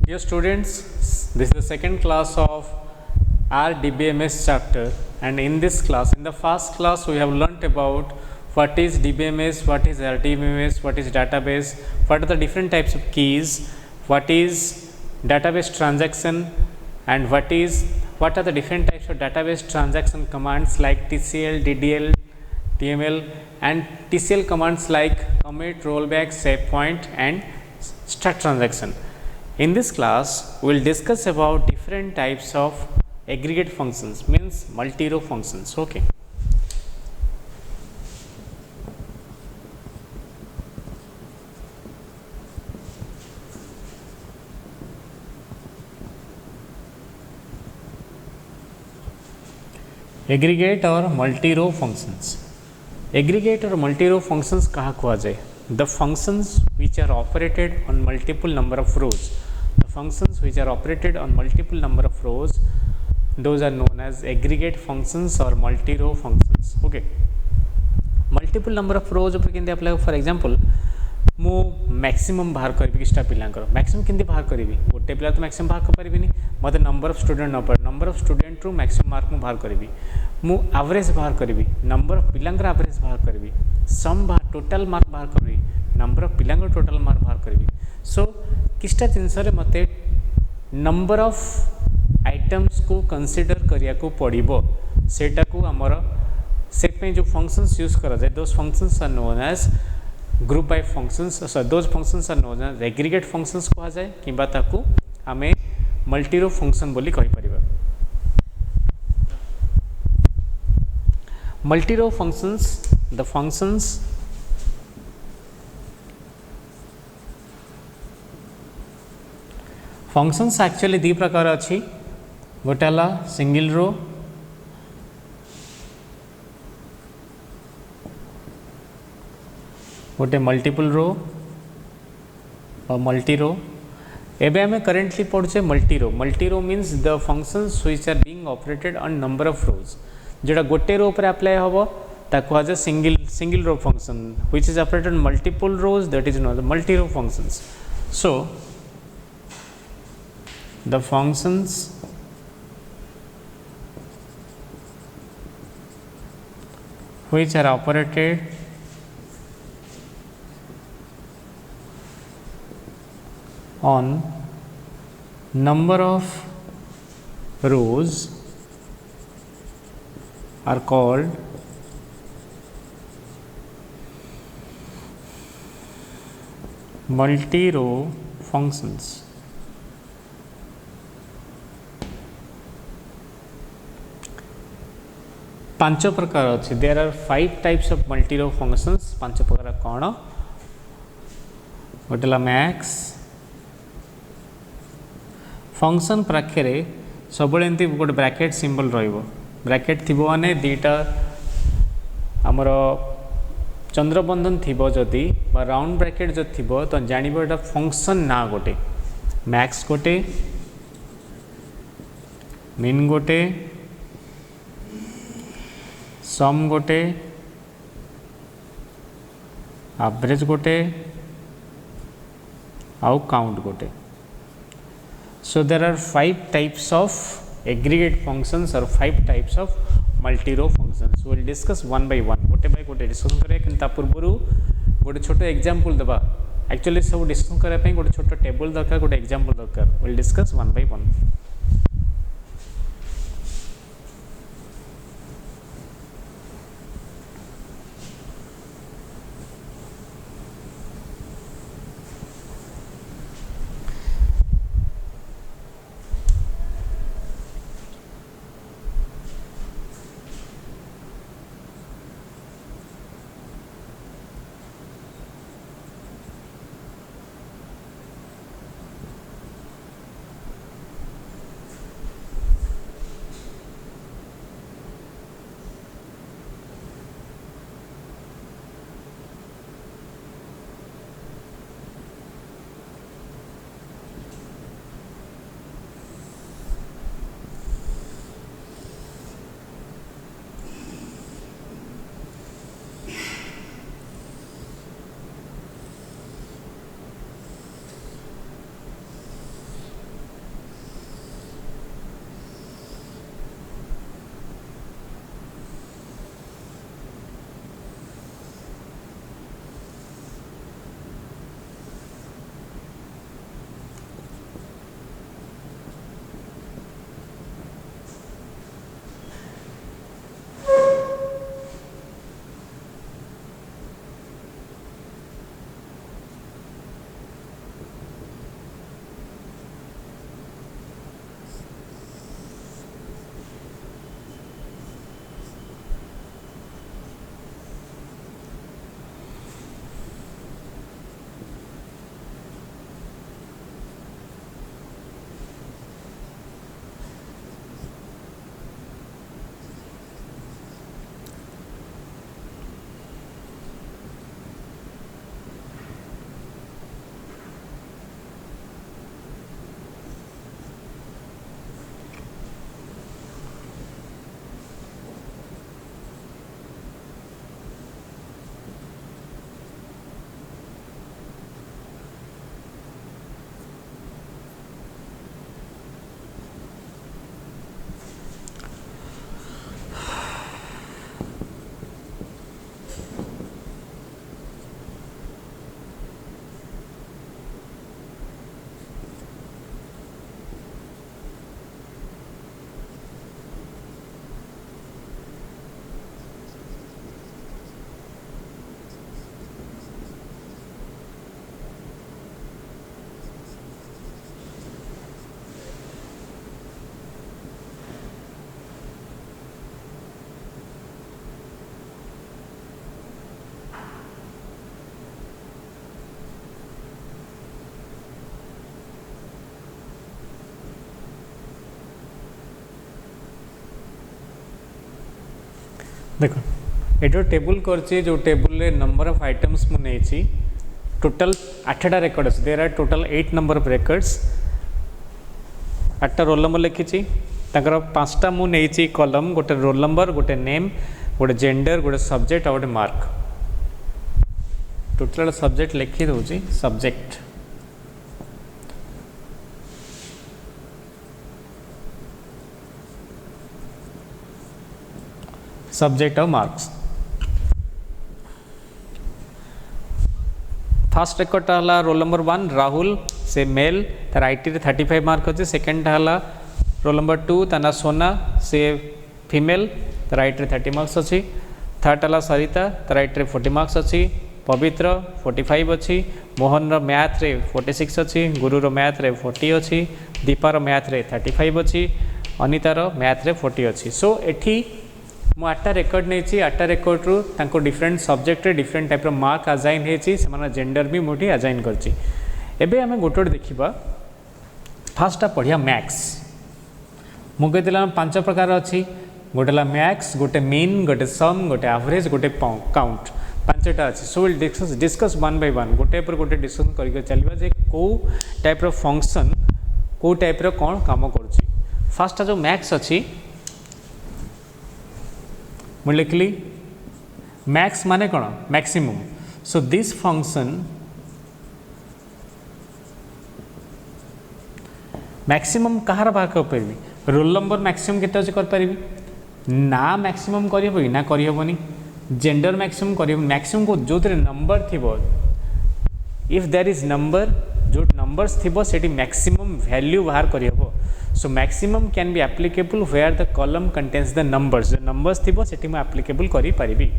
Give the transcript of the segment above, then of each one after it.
Dear students, this is the second class of our DBMS chapter, and in this class, in the first class, we have learnt about what is DBMS, what is RDBMS, what is database, what are the different types of keys, what is database transaction, and what are the different types of database transaction commands like TCL, DDL, TML, and TCL commands like commit, rollback, save point, and start transaction. In this class, we will discuss about different types of aggregate functions, means multi-row functions. Okay. Aggregate or multi-row functions. Aggregate or multi-row functions कहा कुआ जाए? The functions which are operated on multiple number of rows. The functions which are operated on multiple number of rows, those are known as aggregate functions or multi-row functions. Okay. Multiple number of rows उपर केंदे apply. For example, मु maximum बाहर करी किस्टा पिलांकर maximum केंदे बाहर करी गोटे पिला तो maximum बाहर कर पारिबिनी मते नंबर ऑफ स्टूडेंट न पड़े नंबर ऑफ स्टूडेंट रु मैक्सिमम मार्क मु बाहर करी मु एवरेज बाहर करी नंबर ऑफ पिलांकर एवरेज बाहर करी सम बाहर टोटल मार्क बाहर करी नंबर ऑफ पिलांकर टोटल मार्क बाहर करी. सो किस्टा जिनस मते नंबर ऑफ आइटम्स को कंसीडर करिया को पड़िबो सेटा को हमर सेट में जो फंक्शंस यूज करा जाए those functions are known as group by functions. So those functions are known as aggregate functions कहा जाए किंबा ताकू आमे मल्टीरो फंक्शन बोली कहि परिबा. Multi row functions the functions functions actually दी प्रकार अच्छी गोटेला सिंगल रो गोटे मल्टीपल रो और मल्टी रो. एबे हमें करेंटली पढ़ुचे multi row means the functions which are being operated on number of rows जेटा गोटे रो पर अप्लाई होबो ताको आज single row function which is operated on multiple rows that is known as multi row functions. So the functions which are operated on number of rows are called multi-row functions. पांच प्रकार अच्छे there are 5 types of multi row functions. पांच प्रकार कौन गोटेला max function पाखे सब एमती गोटे ब्रैकेट सिंबल ब्रैकेट थी माने दीटा आमर चंद्रबंधन थी जदि राउंड ब्रैकेट जो थी तो जानव एटा फंक्शन ना गोटे मैक्स गोटे मिन गोटे सम गोटे एवरेज गोटे आउ काउंट गोटे. So there are 5 types of aggregate functions और 5 types of multi row functions. Will discuss one by one गोटे बाय गोटे डिस्कशन करिया किंतु पूर्व गोटे छोट एग्जांपल देबा एक्चुअली सब डिस्कशन करिया पई गोटे छोट टेबल दरकार गोटे एग्जांपल दरकार. Will discuss one by one. देख ये टेबुल करछि जो टेबुल रे नंबर ऑफ आइटम्स मु नेछि टोटल 8टा रेकर्ड अछि there are total 8 number of records 8टा रोल नंबर लिखिछि ताकर 5टा मु नेछि कॉलम गोटे रोल नंबर गोटे नेम गोटे जेंडर गोटे सब्जेक्ट और गोटे मार्क टोटल सब्जेक्ट लिखि दउछि सब्जेक्ट सब्जेक्ट और मार्क्स फर्स्ट रेकर्ड है रोल नंबर 1 राहुल से मेल तार आईटी रे 35 मार्क अच्छे सेकेंड है रोल नंबर 2 ता सोना से फीमेल तार आईटी रे 30 मार्क्स अच्छी थर्ड है सरिता तार आईटी रे 40 मार्क्स अच्छी पवित्र 45 अच्छी मोहन रो मैथ रे 46 अच्छी गुरु रो मैथ रे 40 अच्छी दीपा रो मैथ रे 35 अच्छी अनिता रो मैथ रे 40 अच्छी सो एठी मु 8टा रेकर्ड नहीं 8टा रेकर्ड रु तांको डिफरेंट सब्जेक्ट रे डिफरेंट टाइप रो मार्क अजाइन हेची से जेंडर भी मुठी अजाइन करची एबे हमें गोटे देखिबा फर्स्ट पढ़िया मैक्स मु कहतिला 5 प्रकार अछि गोटेला मैक्स गोटे मीन गोटे सम गोटे एवरेज गोटे काउंट 5टा अछि so will discuss one by one गोटे पर गोटे डिस्कशन करके चलबा जे को टाइप रो फंक्शन को टाइप रो कोन काम करची फर्स्ट जो मैक्स अछि मुझे लिखली मैक्स माने कौन maximum so this function maximum कहार बाहर कर रोल नंबर मैक्सिमम केते अच्छे कर ना मैक्सिमम करहबो ना करहबनी जेंडर मैक्सिमम कर मैक्सिमम को जो नंबर थी इफ देयर इज नंबर जो नंबर्स थी सेठी मैक्सिमम वैल्यू बाहर करहबो so maximum can be applicable where the column contains the numbers जो नंबर्स थी सेठी मैं एप्लीकेबल करि परिबी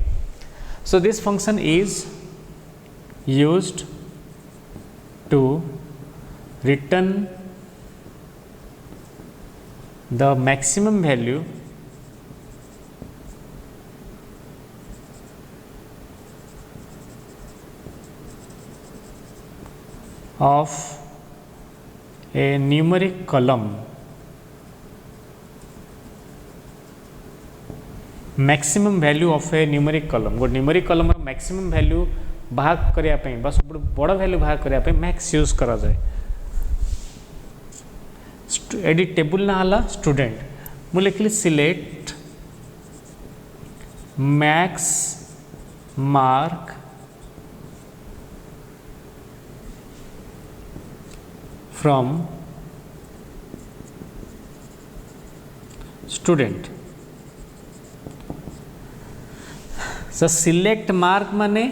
so this function is used to return the maximum value of a numeric column maximum value of a numeric column go numeric column maximum value बाहर करिया पे बा सब बड़ वैल्यू बाहर करिया पे मैक्स यूज करा जाए एडी टेबल ना हला स्टूडेंट मु लिखली select max mark from student so select mark माने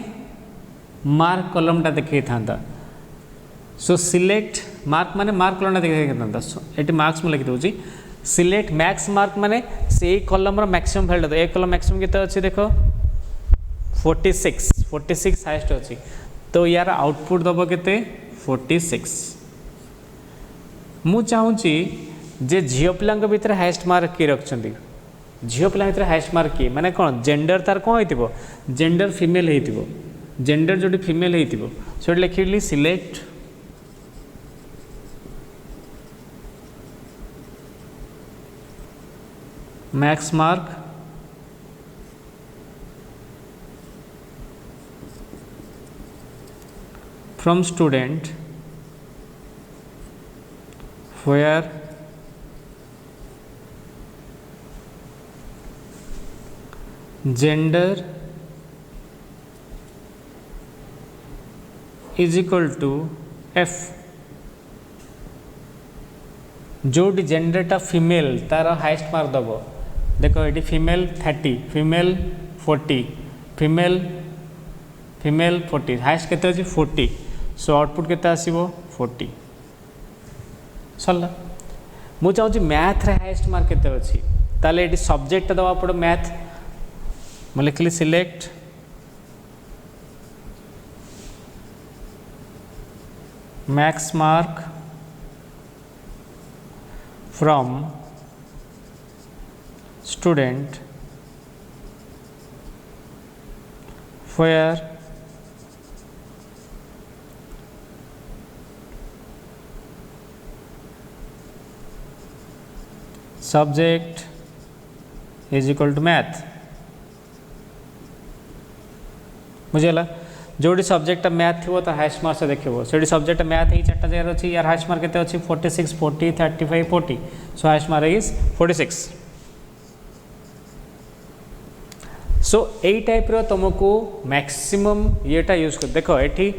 मार्क कॉलम टा देखै थांदा सो सिलेक्ट मार्क माने मार्क कॉलम टा देखै थांदा सो एटी मार्क्स में लिखि दोची सिलेक्ट मैक्स मार्क माने से कॉलम रो मैक्सिमम वैल्यू ए कॉलम मैक्सिमम केते अछि देखो 46 हाईएस्ट अछि तो यार आउटपुट दबो केते 46 मु चाहूँगी जे झील पिला भितर हाएस्ट मार्क किए रखते झील पिला भितर हाएस्ट मार्क किए माने कौन जेंडर तार कौन हो जेंडर फीमेल हो जेंडर जो फीमेल हो सो लिखिली select max mark from student where gender is equal to f जो जेंडर टा फीमेल तार हाईएस्ट मार्क दब देखो ये फीमेल 30 फीमेल 40 फीमेल 40 हाईएस्ट केते अछि 40 सो आउटपुट केते आसीबो 40 सरला मु चाहूँ मैथ रे हाईएस्ट मार्क केते अछि ताले एटी सब्जेक्ट दवा पड़ो मैथ मु लिखली select max mark from student where subject is equal to math बुझीगला जोटी सब्जेक्ट मैथ थी तो हाइस्ट मार्क्स देखो से सब्जेक्ट मैथ ही चार्टा जगह अच्छी यार हाइस्ट मार्क के अच्छी 46 40 35 40 सो हाइस्ट मार्क इज 46 सो यही टाइप रो तुमको मैक्सिमम येटा यूज कर देखो ये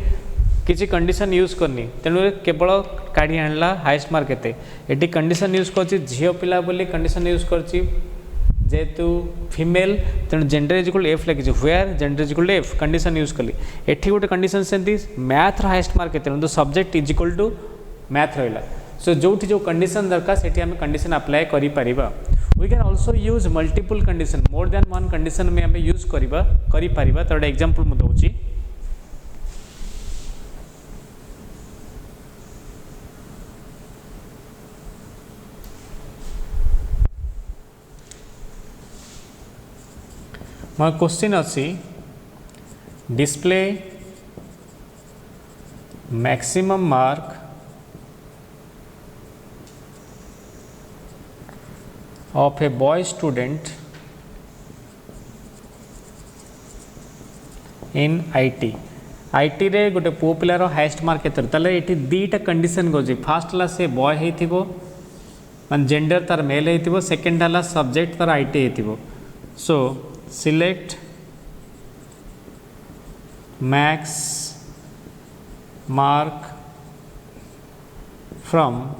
किसी कंडीशन यूज करनी तेणु केवल काढ़ी आणला हाइस्ट मार्क के कंडीशन यूज कर झील पिला बोली कंडीशन यूज कर जेहेतु फीमेल तेणु जेंडर इज इक्वल एफ लगे where gender is equal if condition use कली एठी गोटे कंडीशन से मैथ हाइस्ट मार्क तेणु subject is equal to math रहा सो जो जो कंडीशन दरकार से आम कंडीशन अप्लाई करि परिबा we can also use multiple condition more than one condition में आम यूज करिपरिबा तो एग्जांपल मु दूची मोर क्वेश्चन अच्छी display maximum mark of a boy student in IT IT रे गोटे पुओ पिलार हाइस्ट मार्क केते ये दीटा कंडीशन गोजी फास्ट है से बॉय होइथिबो मान जेंडर तार मेल होइथिबो सेकंड है सब्जेक्ट तार आईटी होइथिबो so select max mark from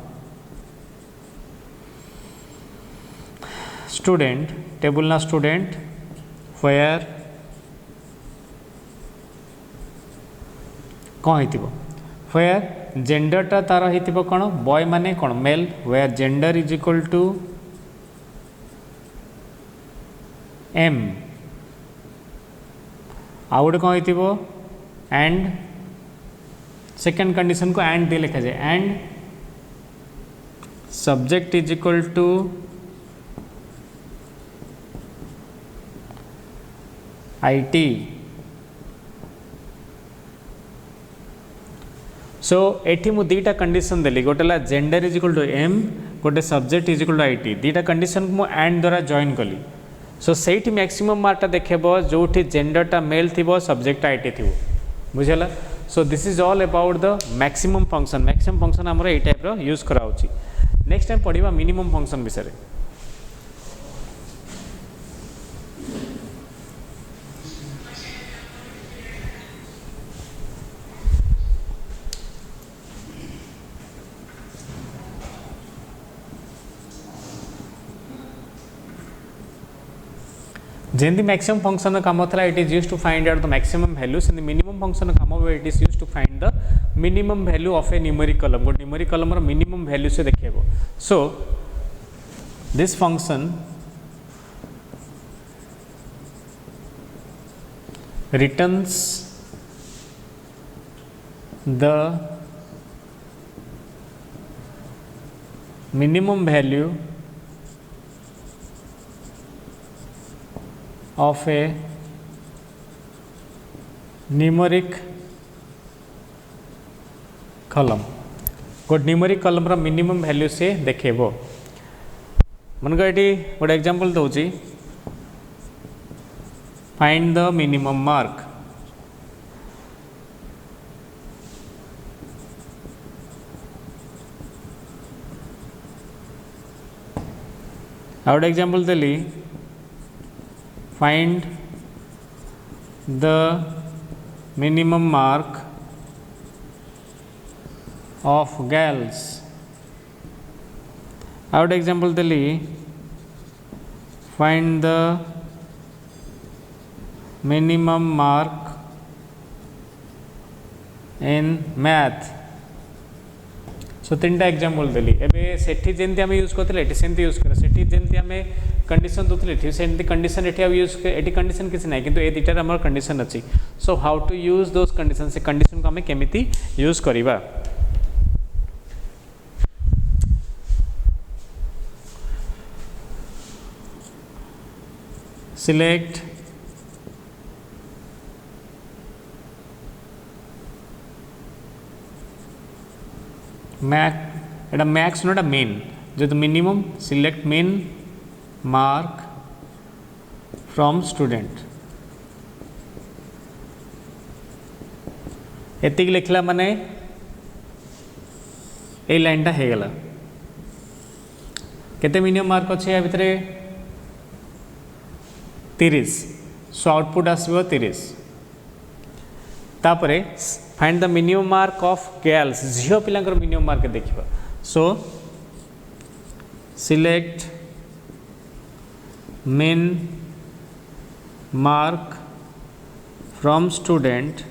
student table na student where कौन हो where gender टा तार हो कौन बॉय माने कौन male where gender is equal to M आउ गोटे कौन हो एंड सेकेंड कंडीशन को एंड दे लिखा जाए and subject is equal to IT so एठी मु दीटा कंडीशन देली गोटे gender is equal to M गोटे subject is equal to IT दीटा कंडीशन को मु एंड द्वारा जॉइन कली सो से मैक्सिमम मार्कटा देखेब जो जेंडरटा मेल थी सब्जेक्ट आईटी थी बुझेगा so this is all about the maximum function आमर ये टाइप यूज कराऊँच नेक्स्ट टाइम पढ़ा मिनिमम फंक्शन विषय जेंदी मैक्सिमम फंक्शन काम था it is use to find out the maximum value से मिनिमम फंक्शन काम it is use to find the minimum value of a numeric column गोटे numeric column minimum value से देखिए so this function returns the minimum value of a numeric column गोटे numeric column रा minimum value से देखेबो मनक ये गोटे एग्जांपल दूची फाइंड द मिनिमम मार्क आ गोटे एग्जांपल देली find the minimum mark of girls out example deli find the minimum mark in math सो तीन टा एग्जांपल देली एबे सेठी जेंती आमे यूज करथिले एठी सेंती यूज करे सेठी जेंती आमे कंडीशन दोतले एठी सेंती कंडीशन एठी आ यूज एठी कंडीशन किछ नै किंतु ए दिटार हमर कंडीशन अछि so how to use those condition से कंडीशन को आमे केमिति यूज करिबा सिलेक्ट मैक्स नोट मेन जो minimum select min mark from student एतिक लिखला माने ए लाइनटा हो गला केते मिनिमम मार्क अच्छे या भितर 30 सो आउटपुट आसो 30 तापरे find the minimum mark of girls झील पिला मिनिमम मार्क देखा सो select min mark from student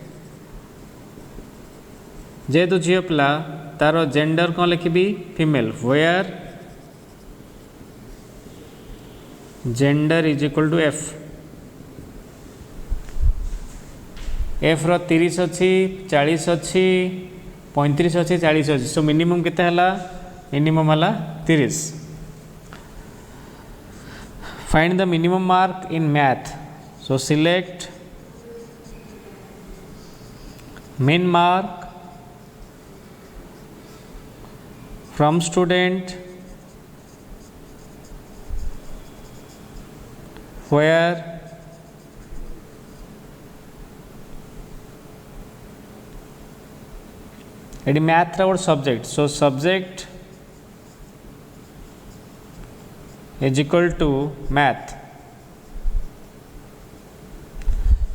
जेहेतु झील पिला तार जेंडर कौन लिखी female where gender is equal to F F row 30 अच्छी 40 अच्छी 35 अच्छी 40 अच्छी सो मिनिमम केते हला मिनिमम हला 30 find the minimum mark in math so select min mark from student where it math our subject so subject is equal to math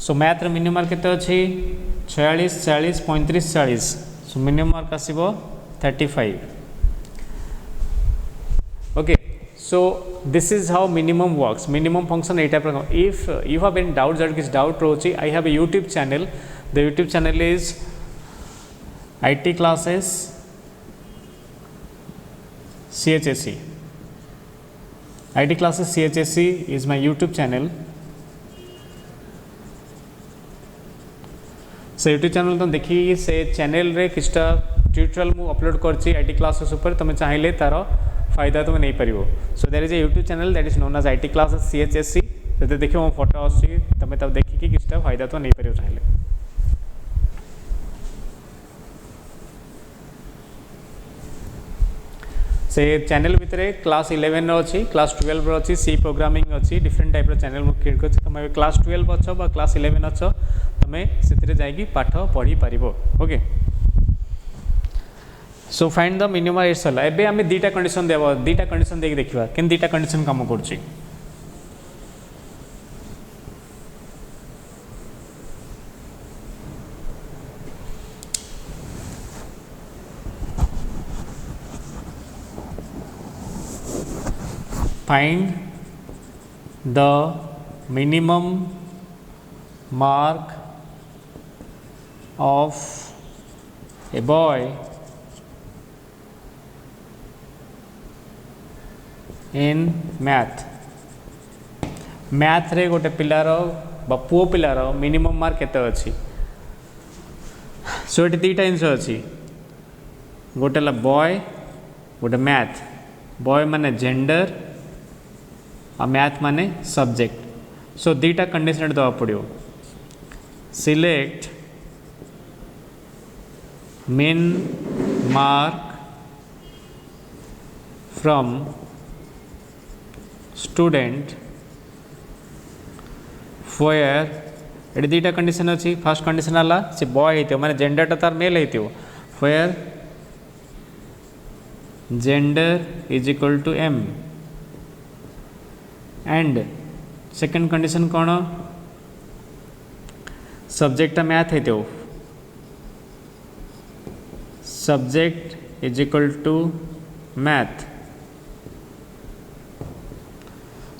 so math रे minimum mark केते अछि 46 40 35 40 so मिनिमम मार्क आसीबो 35 okay so this is how minimum works minimum function A type if you have any doubt that is doubt रोची I have a YouTube channel the YouTube channel is IT classes CHSE IT classes CHSE is my YouTube channel से YouTube channel तो देखिए से channel रे किछटा tutorial मु upload करछि IT classes ऊपर तुम चाहिले तार फायदा तुम नहीं पारिबो so there is a YouTube channel that is known as IT classes CHSE जते देखियो मो फोटो आछि तुम तब देखि कि किछटा फायदा तो नहीं पारिबो चाहिले से चैनल भितर क्लास 11 अच्छी क्लास 12 अच्छी सी प्रोग्रामिंग अच्छी डिफरेंट टाइप चैनल मुझे क्रिएट कर तुम क्लास 12 अच्छ बा क्लास 11 अच्छ तुम से जाकि पाठ पढ़ी पार okay so find the minimum एट सरला एबे आम दुटा कंडीशन देव दुटा कंडीशन देख देखा कि दुटा कंडीशन काम कर find the minimum mark of a boy in math math रे गोटे पिलार बा पुओ पिलार मिनिमम मार्क केते अछि सो एटी दुटा जिनिस अछि गोटे ला बॉय गोटे मैथ बॉय माने जेंडर आ मैथ माने सब्जेक्ट सो दुटा कंडीशन दवा पड़ो select min mark from student where ये दुटा कंडीशन अच्छी फर्स्ट कंडीशन है से बॉय होते माने जेंडर तार मेल होते where gender is equal to m and second condition कौन सब्जेक्ट मैथ होते subject is equal to math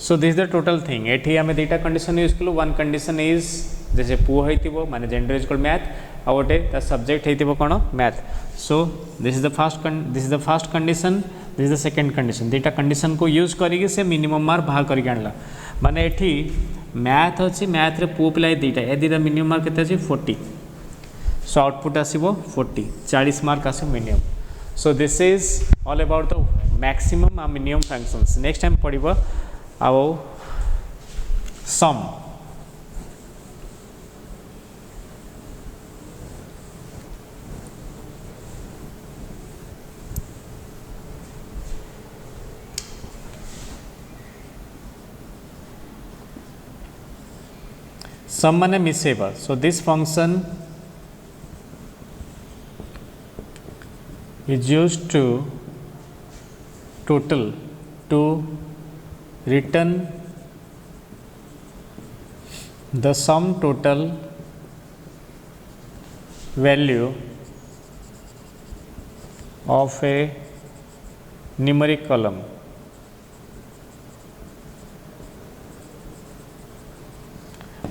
so this the total thing एठी आम दुटा कंडीशन यूज कलु वन कंडीशन इज जैसे पुओ होइतिबो माने जेंडर इज इक्वल मैथ आ गोटे ता सब्जेक्ट होइतिबो कोन math so this is the first condition this is the second condition दुटा कंडीशन को यूज करिके से मिनिमम मार्क बाहर करके आनला माने एठी मैथ अच्छी मैथ रे पुओ पिला दुटा ए दुटा मिनिमम मार्क केते अछि 40 सो आउटपुट आसीबो 40 40 मार्क आसे minimum so this is all about the maximum आ मिनिमम फंक्शंस नेक्स्ट टाइम पढ़िबो आउ सम सम माने मिसेबा so this function is used to total to return the sum total value of a numeric column.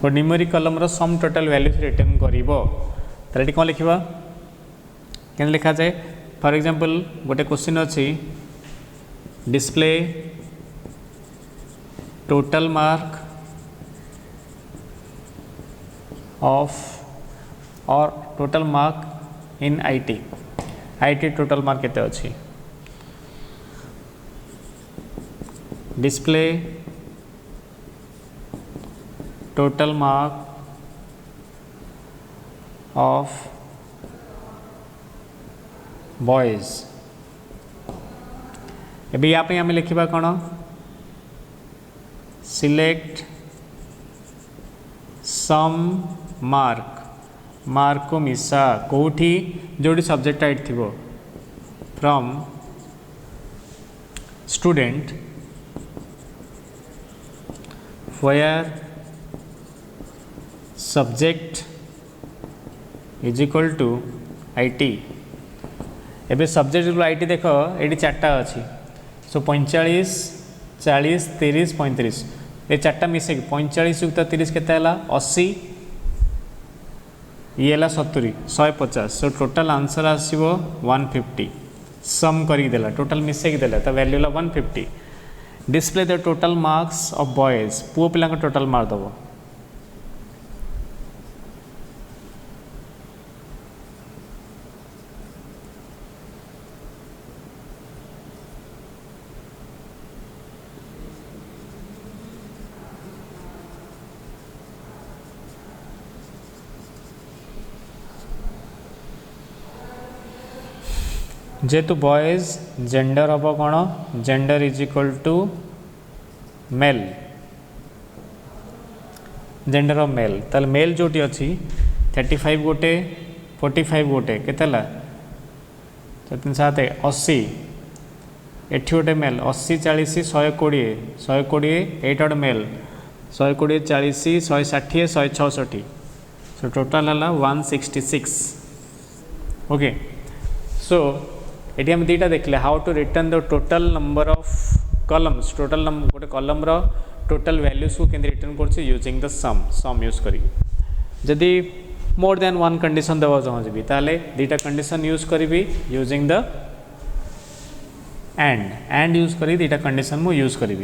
और numeric column रो sum total value return करिवो ताले कोन लिखिबा केन लिखा जाए फॉर एग्जांपल गोटे क्वेश्चन अछि डिस्प्ले टोटल मार्क ऑफ और total mark in IT total mark केते अछि display total mark of boys एबे यहाँ पे हमें लिखिबा कौन सिलेक्ट सम मार्क को मिसा कोठी जोड़ी सब्जेक्ट टाइट थिबो from student where subject is equal to IT एबे सब्जेक्ट इक्वल IT देख ये चार्टा अच्छी सो 45 40 30 35 ये चार्टा मिसे 45 युक्त 30 केते हला 80 ये हला 70 150 सो टोटल आंसर आसीबो 150 सम करी देला टोटल मिसे देला त वैल्यू ला 150 display the total marks of boys पुओ पिला का टोटल मार्क दबो जेतु बॉयज जेंडर हम कौन gender is equal to male gender of male ताल मेल जोटी अच्छी 35 गोटे 45 गोटे केतेला 3 7 80 एठी गोटे मेल 80 40 120 120 एट गोटे मेल 120 40 160 166 सो टोटल है 166 ओके सो ये आम दुटा देखले how to return the total number of columns total गोटे कॉलम रो टोटल वैल्यूज को केंद्र रिटर्न करछि यूजिंग द सम यूज करी जदि मोर देन वन कंडीशन देवा चाहूँगी ताले दुटा कंडीशन यूज करी यूजिंग द एंड यूज करी दुटा कंडीशन मु यूज करी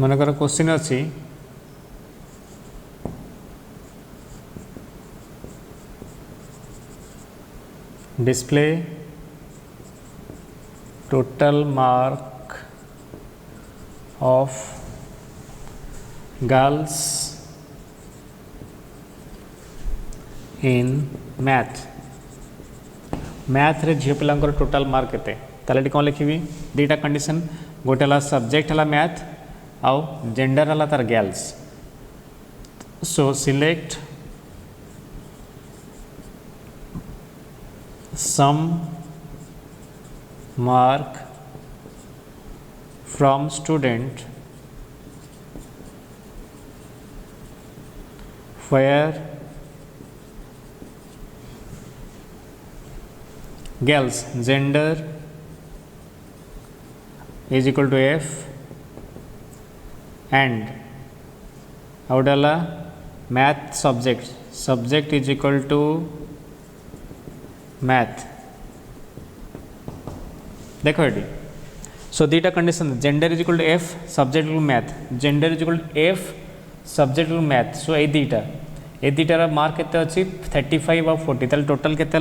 मनकर क्वेश्चन अच्छी display total mark of girls in math रे झील पिला टोटल मार्क केते ताले कौन लिखी दुटा कंडीशन गोटे सब्जेक्ट है मैथ आउ जेंडर हला तार girls so select some mark from student where girls gender is equal to F and out of math subject is equal to math देखो ये सो दुटा condition gender is equal to F subject equal math gender is equal to F subject equal math so ये दुटार mark केते अच्छी 35 और 40 ताले टोटल केते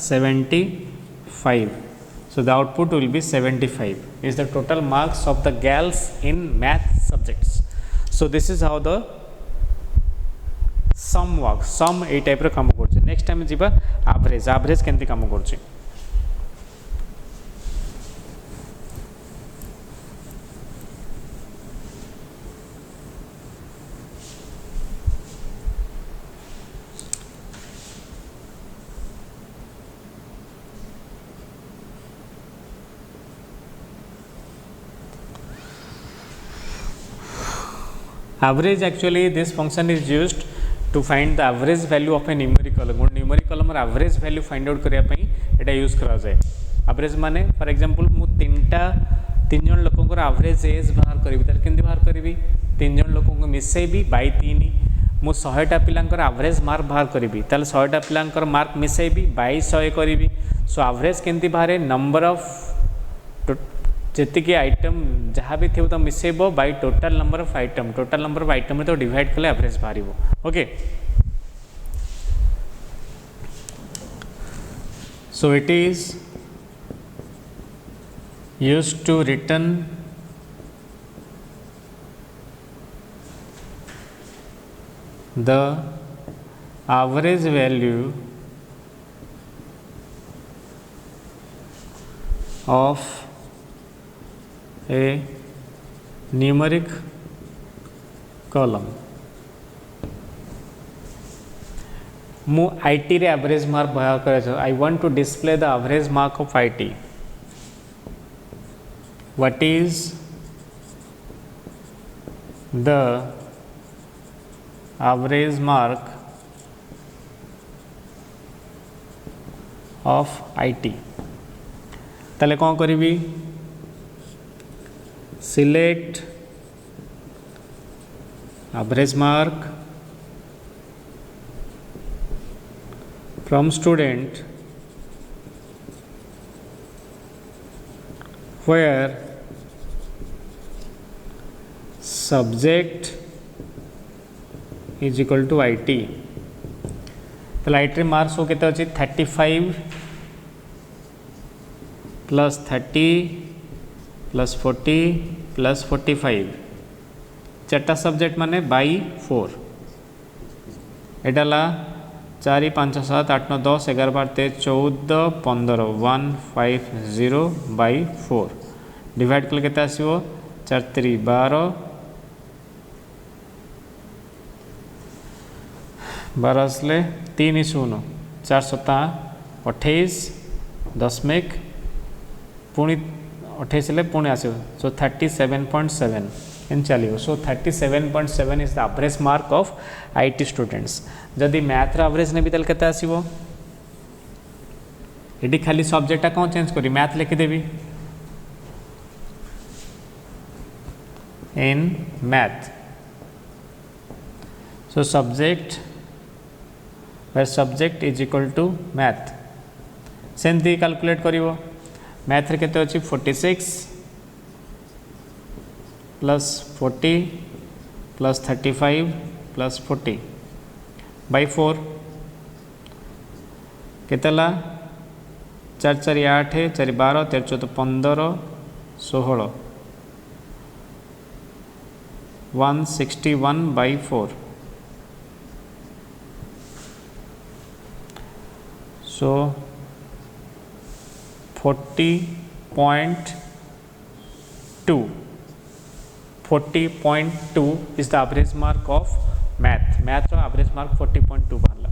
75 so the output will be 75 is the total marks of the girls in math subjects so this is how the sum works sum a type ro काम करछ next time जीवा एवरेज केंति काम करछ average actually this function is used to find the average value of a numeric column. गोटे numeric column average value find out करिया पई एटा use करा जाए. average माने फॉर एग्जांपल मु तीन जन लोकों को average एज बाहर करिवि तार केंति बाहर करिवि तीन जन लोकों को मिसेबी बाय 3 मु 100टा पिलांकर average मार्क बाहर करिवि ताले 100टा पिलांकर मार्क मिसेबी बाय 100 करिवि. सो average केंति बाहर नंबर ऑफ जी आइटम जहाँ भी थे तो मिसेब by total number of item में तो डिवाइड कले एवरेज बाहर. Okay so it is used to return the average value of a numeric column. मु IT रे average mark बाहर करे. I want to display the average mark of IT. What is the average mark of IT? ताले कौन करीबी select average mark from student where subject is equal to IT. तो IT रे marks हो केते अछि 35 प्लस 30 प्लस 40 प्लस 45 चार्टा सब्जेक्ट माने by 4 एडाला 4 5 7 8 9 10 11 12 13 14 15 150 by 4 divide कले केते आसीबो 4 3 12 12 असले 3 0 4 7 28 10 मेक पुणी 28 पुणी आसो. सो 37.7 इन चलो. सो 37.7 is the average mark of IT students. जदि मैथ रो एवरेज ने भी तल केते आसीबो एडी खाली सब्जेक्ट कौन चेंज करी मैथ लिखि देबी in math. So subject where subject is equal to math सेमती कैलकुलेट करिवो. मैथ रे केते अछि 46 plus 40 plus 35 plus 40 by 4 केतेला 4 4 8 4 12 13 14 15 16 161 by 4. So 40.2 is the average mark of math रो average mark 40.2 बाहरला.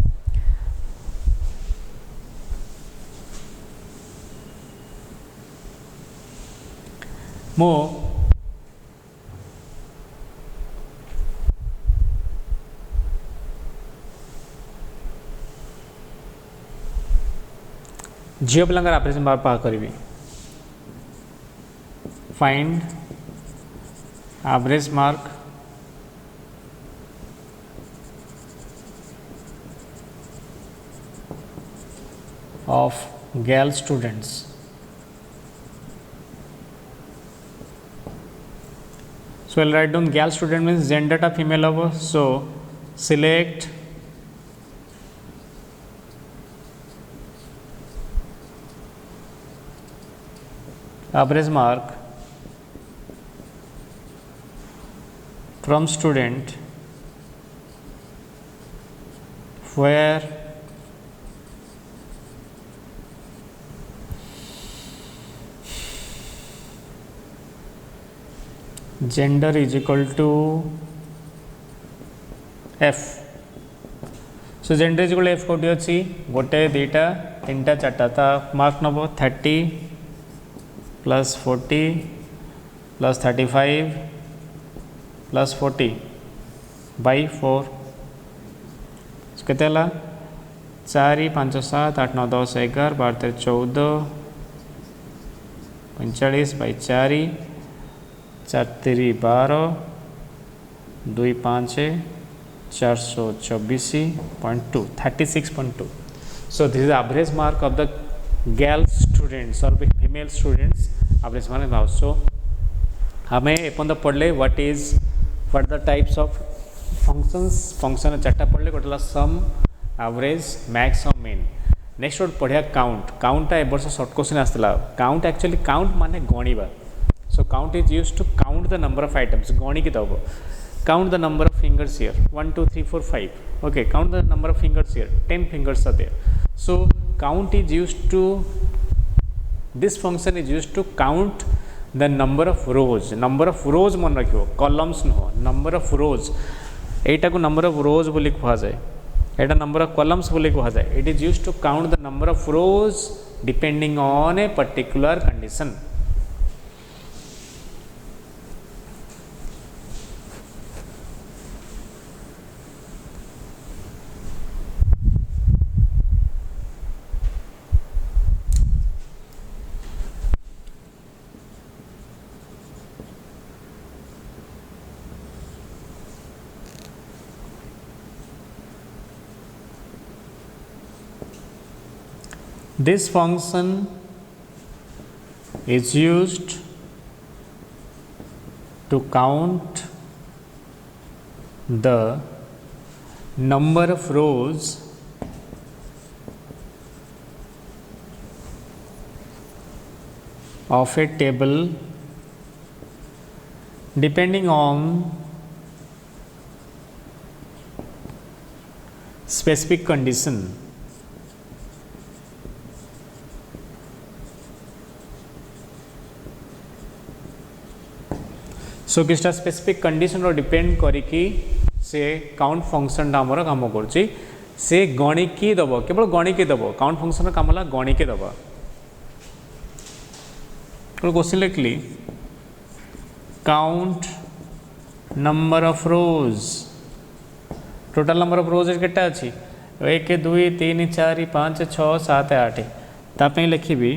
मो झील पिलांकर एवरेज मार्क बाहर करी. Find average mark of girl students. So I'll write down girl student means gender टा फीमेल होबो. So select average mark from student where gender is equal to F. So gender is equal F कोटी अच्छी गोटे दुईटा तीन टा चार्टा ता mark नब 30 प्लस 40 प्लस 35 प्लस 40 बाई 4 केते 4 5 7 8 9 10 11 12 14 45 by 4 4 3 12 2 5 424.2 36.2. So this is the average mark of the girl students or female students average mark in house. So हमें अपन तो पढ़ले what the types of functions function चार्टा पढ़ले कोटला sum average max और mean. Next word पढ़िया count ए वर्ष शॉर्ट क्वेश्चन आसला काउंट एक्चुअली काउंट माने गणिबा so count is used to count the number of items गणी की दब count the number of fingers here 1 2 3 4 5 okay count the number of fingers here 10 fingers are there so count is used to this function is used to count the number of rows मन रखियो columns नो number of rows एटा को number of रोज बोली कहा जाए एटा number of columns बोली कहा जाए it is used to count the number of rows depending on a particular condition. This function is used to count the number of rows of a table depending on specific condition. सो किसी specific condition रो depend करिकी से count function आमर काम करुच्ची से गणिकी दब केवल गणिकी दब count function काम है गणिकी दब क्वेश्चन लिखली count number of rose total number of रोज केटा अच्छी 1 2 3 4 5 6 7 8 ताप लिखी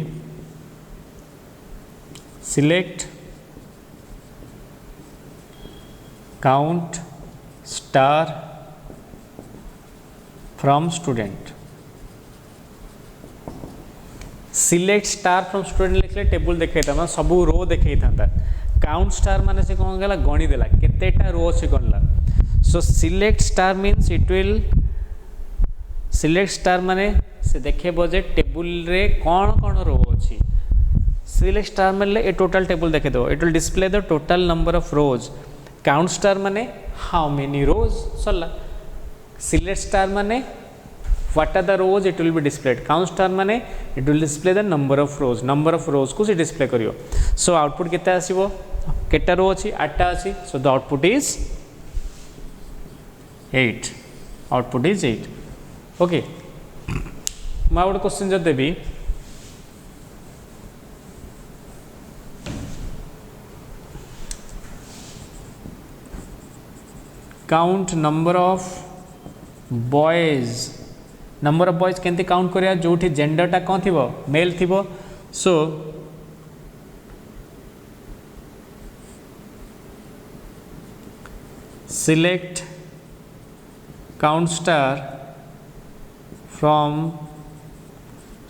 select count star from student select star from student लिखले टेबल देखै था सब रो देखै था काउंट स्टार माने से कोन गला गणी देला केतेटा रो से गणला so select star means it will select star माने से देखेबो जे टेबल रे कोन रो अछि सिलेक्ट स्टार माने ए टोटल टेबल देखे दो it will display the total number of rows count star माने हाउ मेनी रोज सरला सिलेक्ट स्टार माने what are the rows it will be displayed count star माने it will display the number of rows को से display करियो so output केते आसीबो केटा रो अछि 8टा अछि so the output is 8 output is 8 okay मैं और क्वेश्चन जो देबी काउंट नंबर ऑफ बॉयज केंती काउंट करिया जोठी जेंडरटा कौन थिबो मेल थिबो so select count star from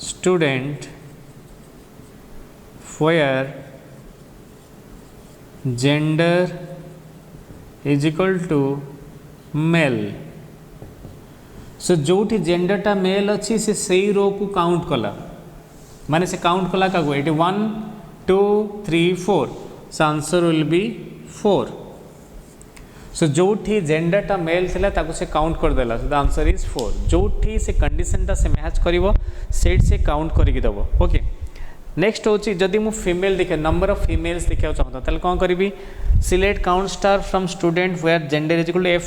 student where gender is equal to male so जोठी जेंडरटा मेल अच्छी से सही रो को काउंट कला माने से काउंट कला का 1 2 3 4 so answer will be 4 so जोठी जेंडरटा मेल थिला ताको से काउंट कर देला सो द आंसर इज 4 जोठी से कंडीशनटा से मैच करिवो सेट से काउंट करिक दबो ओके नेक्स्ट होची जदि मु फीमेल देखे नंबर ऑफ फीमेल्स देखा चाहता ताले कोन करिवि select count star from student where gender is equal to F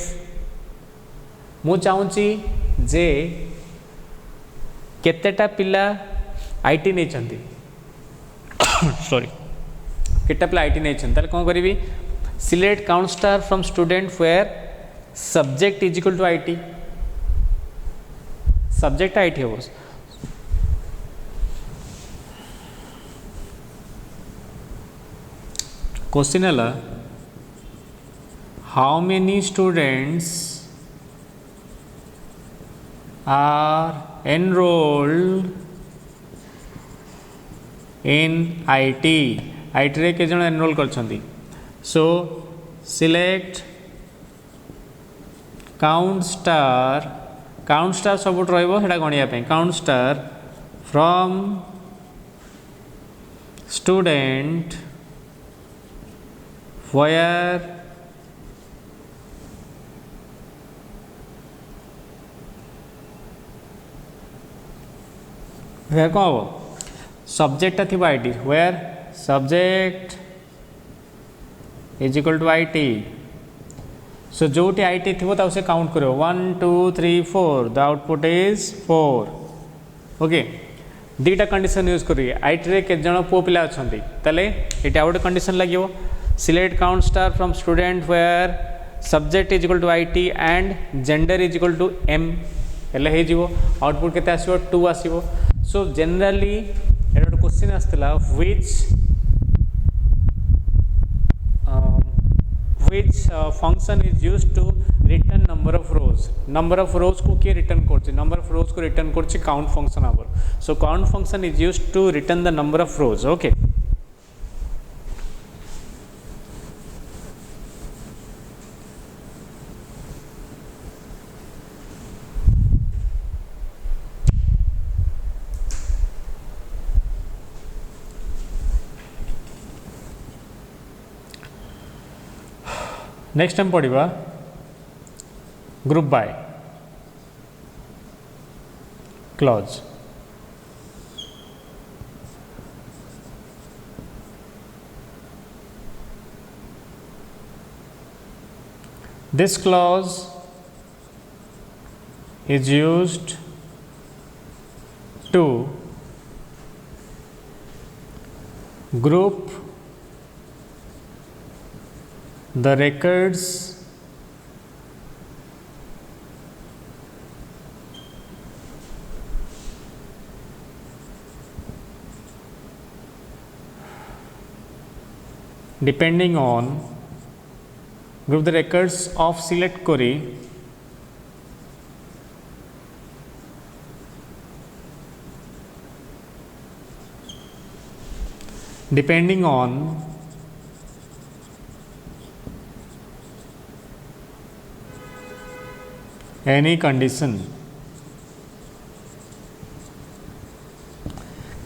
मु चाहूँगी जे केतेटा पिला आईटी नहीं चंदी सॉरी केटा पिला आईटी नहीं चंदी ताले कोन करिवि select count star from student where subject is equal to IT subject IT हम क्वेश्चन है how many students are enrolled in IT IT रे के जन एनरोल करछंती सो सिलेक्ट काउंट स्टार सब रहिबो सेटा गणिया पे count star from student where कौन हम सब्जेक्ट थी IT where subject is equal to IT so जो आईटी थी से काउंट करो 1 2 3 4 द आउटपुट इज 4 ओके दीटा कंडीशन यूज करिए आईटी रे के जन पुओ पिला अछंती तले एटा आउट कंडीशन लागियो select count star from student where subject is equal to IT and gender is equal to M एले हे जीवो आउटपुट केते आसीबो 2 आसीबो सो जनरली एटा क्वेश्चन आस्थिला which function is used to return number of rows को किए रिटर्न करछि number of rows को रिटर्न करछि count function आवर so count function is used to return the number of rows okay next time पढ़ा group by clause this clause is used to group the records depending on group the records of select query depending on any condition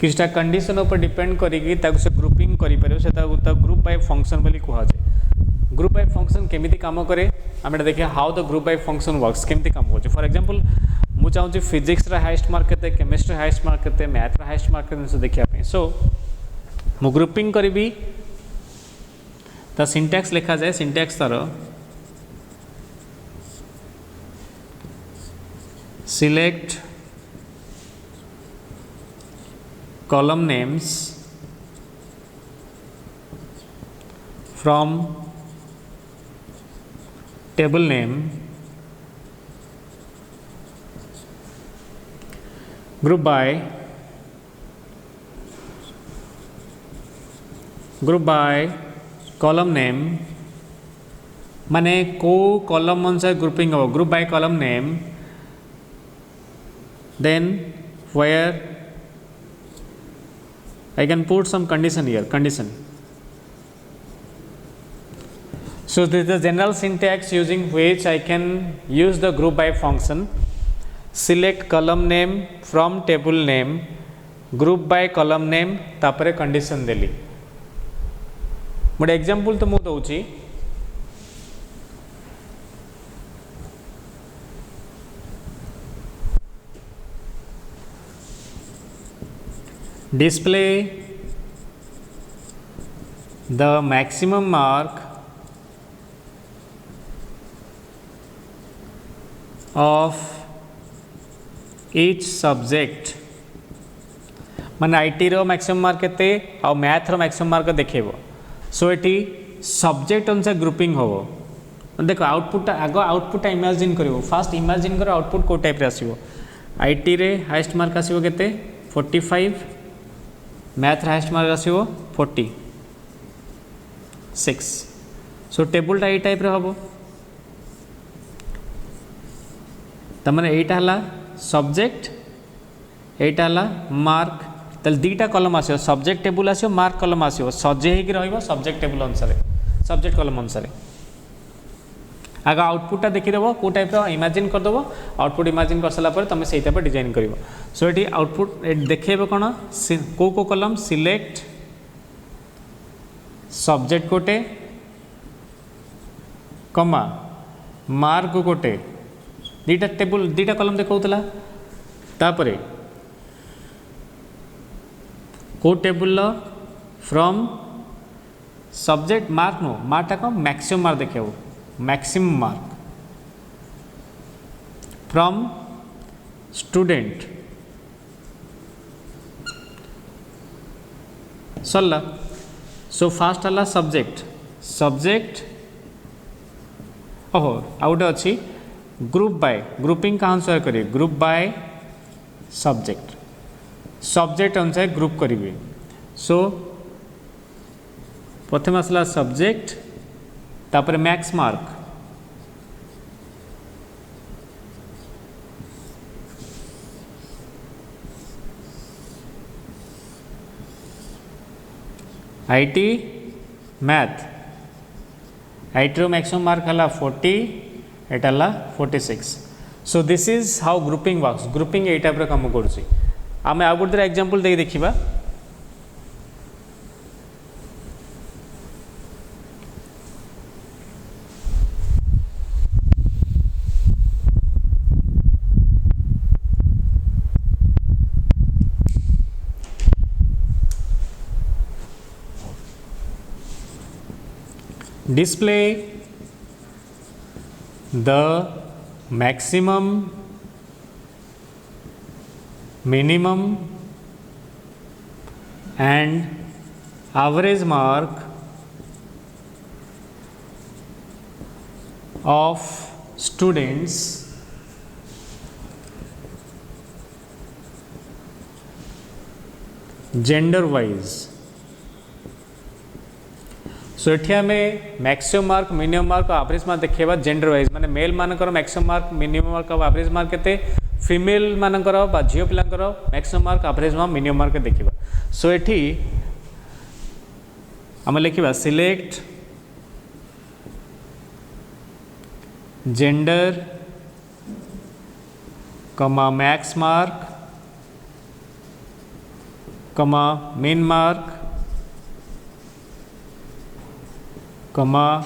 किछटा condition ऊपर depend करिकी ताको से grouping करि परियो से ता ग्रुप बाय फंक्शन बोली कुहा जाय ग्रुप बाय फंक्शन केमिति काम करे आमे देखिए how the group by function works केमिति काम होचे फॉर एग्जांपल मु चाहू छी फिजिक्स रा हाईएस्ट मार्क केते केमिस्ट्री हाईएस्ट मार्क केते मैथ रा हाईएस्ट मार्क केते से देखिया पे सो मु ग्रुपिंग करबी ता सिंटैक्स लिखा जाय सिंटैक्स तार select column names from table name group by column name माने को कॉलम अनुसार ग्रुपिंग हो group by column name then where I can put some condition here condition so this is the general syntax using which I can use the group by function select column name from table name group by column name तापरे condition देली मोटे example तो मु दउची display the maximum mark of each subject माने IT रो maximum mark केते आ math रो maximum mark देखेबो सो eighty subject अनुसार grouping होबो देख आउटपुट आग आउटपुट इमेजिन करिवो फास्ट इमेजिन कर आउटपुट को टाइप रे आसीबो आईटी रे हाईएस्ट मार्क आसीबो केते 45 मैथ रे हाईएस्ट मार्क आसीबो 46 सो टेबुलटा ए टाइप रे हबो तमने एटा हला सब्जेक्ट एटा हला मार्क तल दीटा कॉलम आसीबो सब्जेक्ट टेबुल आसीबो मार्क कॉलम आसीबो सजे हे कि रहइबो सब्जेक्ट टेबुल अनुसार सब्जेक्ट कॉलम अनुसार आगे आउटपुटा देखीदेव कौ टाइप इमेजिन करदेव आउटपुट इमेजिन कर सारा तुम से टाइप डिजाइन कर सो ये आउटपुट देखेबे कौन को कलम सिलेक्ट सब्जेक्ट गोटे कमा मार्क गोटे दीटा टेबुल दीटा कलम देखा तापर को टेबुल फ्रॉम सब्जेक्ट मार्क नो मार्कटा कौन मैक्सिमम मार्क देखा maximum mark from student सरला सो फास्ट हला सब्जेक्ट ओहो आउट अच्छी ग्रुप बाय ग्रुपिंग कहाँ अनुसार करेंगे ग्रुप बाय सब्जेक्ट अनुसार ग्रुप करेंगे सो प्रथम आसला सब्जेक्ट तापर max mark IT math IT रो मैक्सिमम मार्क हला 40 एटा हला 46 so this is how grouping works grouping ए टाइप रो काम करूची आमे आ गोटे एग्जांपल दे देखिबा display the maximum minimum and average mark of students gender wise so ये आम मैक्सिमम मार्क मिनिमम मार्क और एवरेज मार्क देखा जेंडर वाइज माने मेल मानकर मैक्सिमम मार्क मिनिमम मार्क और एवरेज मार्क केते फीमेल मानकर बा झियो पिलांकर maximum mark average mark minimum mark देखा सो ये आम लिखा select gender comma max mark comma min mark comma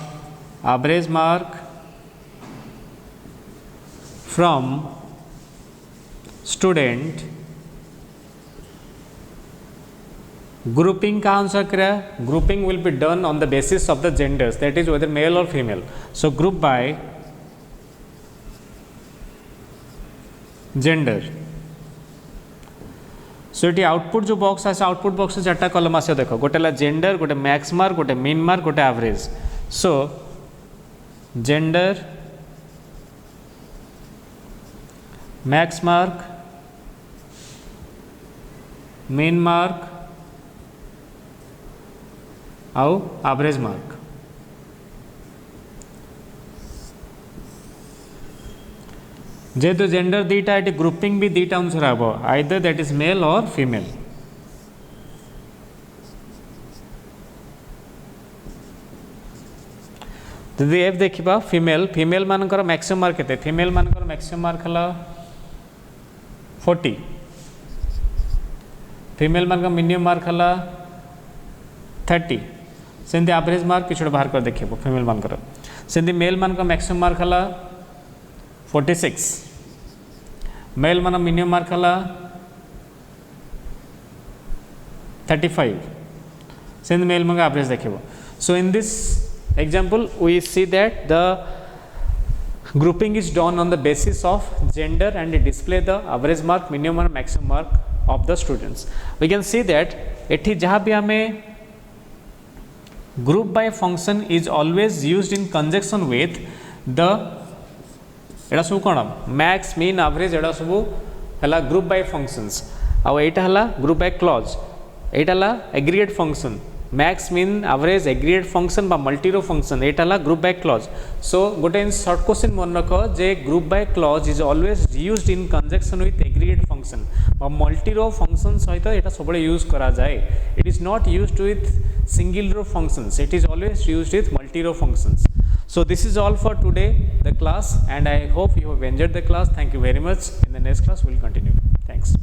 average mark from student grouping का आंसर करें grouping will be done on the basis of the genders that is whether male or female so group by gender सो ये output जो box आसे output box में 4टा column आसे देखो गोटे ला जेंडर गोटे मैक्स मार्क गोटे मिन मार्क गोटे average so gender max mark मिन मार्क आउ एवरेज मार्क जेहेतु जेंडर दीटा ये ग्रुपिंग भी दीटा अनुसार हम आइदर दैट इज मेल और फीमेल यदि एफ देखा फीमेल मानकर मैक्सिमम मार्क केते फीमेल मानकर मैक्सिमम मार्क हला 40 फीमेल मानकर मिनिमम मार्क हला 30 सेंती एवरेज मार्क किछुटा बाहर कर देखिबो फीमेल मानकर सेंती मेल मानकर मैक्सिमम मार्क हला 46 मेल मान मिनिमम मार्क हला 35 सेंती मेल मान एवरेज देखिबो so in this example we see that the grouping is done on the basis of gender and display the average mark minimum and maximum mark of the students we can see that एठी जहाँ भी हमें group by function is always used in conjunction with the एटा सब कौन max mean average एटा सब है group by functions आउ एटा है ग्रुप बाय क्लॉज एटा है aggregate function max mean average aggregate function बा मल्टीरो फंक्शन एटा है ग्रुप बाय क्लॉज सो गोटे शॉर्ट क्वेश्चन मन रख जे group by clause is always used in conjunction with aggregate function बा मल्टीरो फंक्शन सहित एटा सब यूज करा जाए it is not used with single row functions it is always used with multirow functions. So this is all for today the class and I hope you have enjoyed the class. Thank you very much. In the next class we will continue. Thanks.